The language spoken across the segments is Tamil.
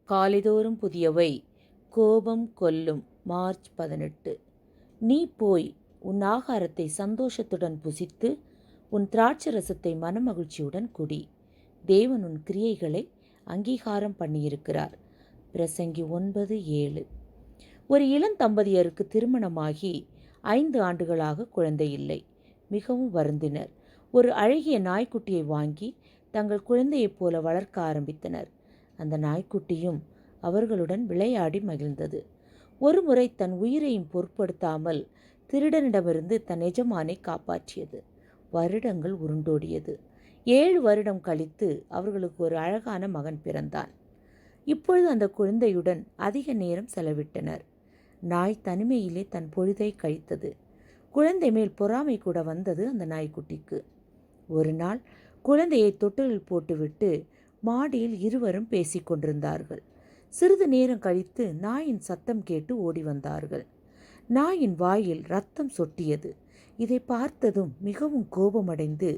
காலைதோறும் புதியவை. கோபம் கொல்லும். மார்ச் 18. நீ போய் உன் ஆகாரத்தை சந்தோஷத்துடன் புசித்து உன் திராட்சரசத்தை மனமகிழ்ச்சியுடன் குடி. தேவன் உன் கிரியைகளை அங்கீகாரம் பண்ணியிருக்கிறார். பிரசங்கி 9:7. ஒரு இளந்தம்பதியருக்கு திருமணமாகி 5 ஆண்டுகளாக குழந்தை இல்லை. மிகவும் வருந்தினர். ஒரு அழகிய நாய்க்குட்டியை வாங்கி தங்கள் குழந்தையைப் போல வளர்க்க ஆரம்பித்தனர். அந்த நாய்க்குட்டியும் அவர்களுடன் விளையாடி மகிழ்ந்தது. ஒருமுறை தன் உயிரையும் பொருட்படுத்தாமல் திருடனிடமிருந்து தன் எஜமானை காப்பாற்றியது. வருடங்கள் உருண்டோடியது. 7 வருடம் கழித்து அவர்களுக்கு ஒரு அழகான மகன் பிறந்தான். இப்பொழுது அந்த குழந்தையுடன் அதிக நேரம் செலவிட்டனர். நாய் தனிமையிலே தன் பொழுதை கழித்தது. குழந்தை மேல் பொறாமை கூட வந்தது அந்த நாய்க்குட்டிக்கு. ஒரு நாள் குழந்தையை தொட்டிலில் போட்டுவிட்டு மாடியில் இருவரும் பேசிக்கொண்டிருந்தார்கள். சிறிது நேரம் கழித்து நாயின் சத்தம் கேட்டு ஓடி வந்தார்கள். நாயின் வாயில் இரத்தம் சொட்டியது. இதை பார்த்ததும் மிகவும் கோபமடைந்து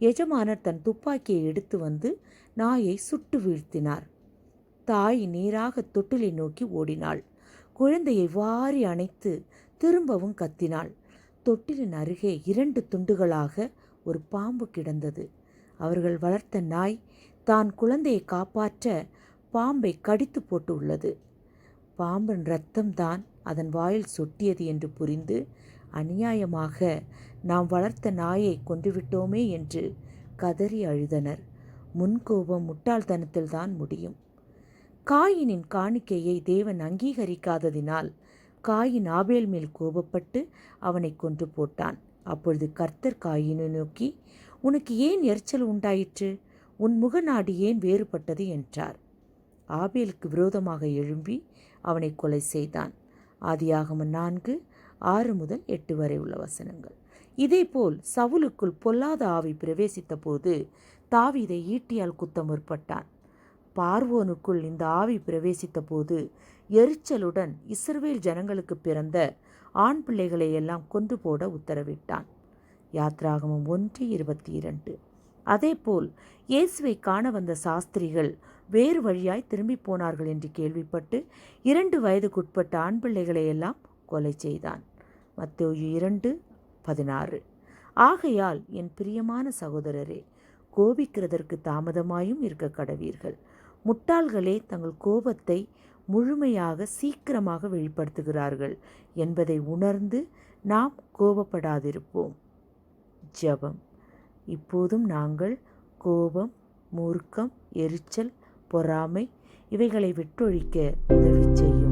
எஜமானர் தன் துப்பாக்கியை எடுத்து வந்து நாயை சுட்டு வீழ்த்தினார். தாய் நீராக தொட்டிலை நோக்கி ஓடினாள். குழந்தையை வாரி அணைத்து திரும்பவும் கத்தினாள். தொட்டிலின் அருகே 2 துண்டுகளாக ஒரு பாம்பு கிடந்தது. அவர்கள் வளர்த்த நாய் தான் குழந்தையை காப்பாற்ற பாம்பை கடித்து போட்டு உள்ளது. பாம்பின் இரத்தம்தான் அதன் வாயில் சொட்டியது என்று புரிந்து அநியாயமாக நாம் வளர்த்த நாயை கொன்றுவிட்டோமே என்று கதறி அழுதனர். முன்கோபம் முட்டாள்தனத்தில் தான் முடியும். காயினின் காணிக்கையை தேவன் அங்கீகரிக்காததினால் காயின் ஆபேல் மேல் கோபப்பட்டு அவனை கொன்று போட்டான். அப்பொழுது கர்த்தர் காயினை நோக்கி, உனக்கு ஏன் எரிச்சல் உண்டாயிற்று? உன் முகநாடி ஏன் வேறுபட்டது என்றார். ஆபேலுக்கு விரோதமாக எழும்பி அவனை கொலை செய்தான். ஆதியாகமம் 4:6-8 வரை உள்ள வசனங்கள். இதேபோல் சவுலுக்குள் பொல்லாத ஆவி பிரவேசித்த போது தாவீதை ஈட்டியால் குத்த முற்பட்டான். பார்வோனுக்குள் இந்த ஆவி பிரவேசித்த போது எரிச்சலுடன் இஸ்ரவேல் ஜனங்களுக்கு பிறந்த ஆண் பிள்ளைகளை எல்லாம் கொன்று போட உத்தரவிட்டான். யாத்ராகமம் 1:22. அதேபோல் இயேசுவை காண வந்த சாஸ்திரிகள் வேறு வழியாய் திரும்பி போனார்கள் என்று கேள்விப்பட்டு 2 வயதுக்குட்பட்ட ஆண் பிள்ளைகளை எல்லாம் கொலை செய்தான். மத்தேயு 2:16. ஆகையால் என் பிரியமான சகோதரரே, கோபிக்கிறதற்கு தாமதமாயும் இருக்க கடவீர்கள். முட்டாள்களே தங்கள் கோபத்தை முழுமையாக சீக்கிரமாக வெளிப்படுத்துகிறார்கள் என்பதை உணர்ந்து நாம் கோபப்படாதிருப்போம். ஜெபம். இப்போதும் நாங்கள் கோபம், மூர்க்கம், எரிச்சல், பொறாமை இவைகளை விட்டொழிக்க உதவி செய்யும்.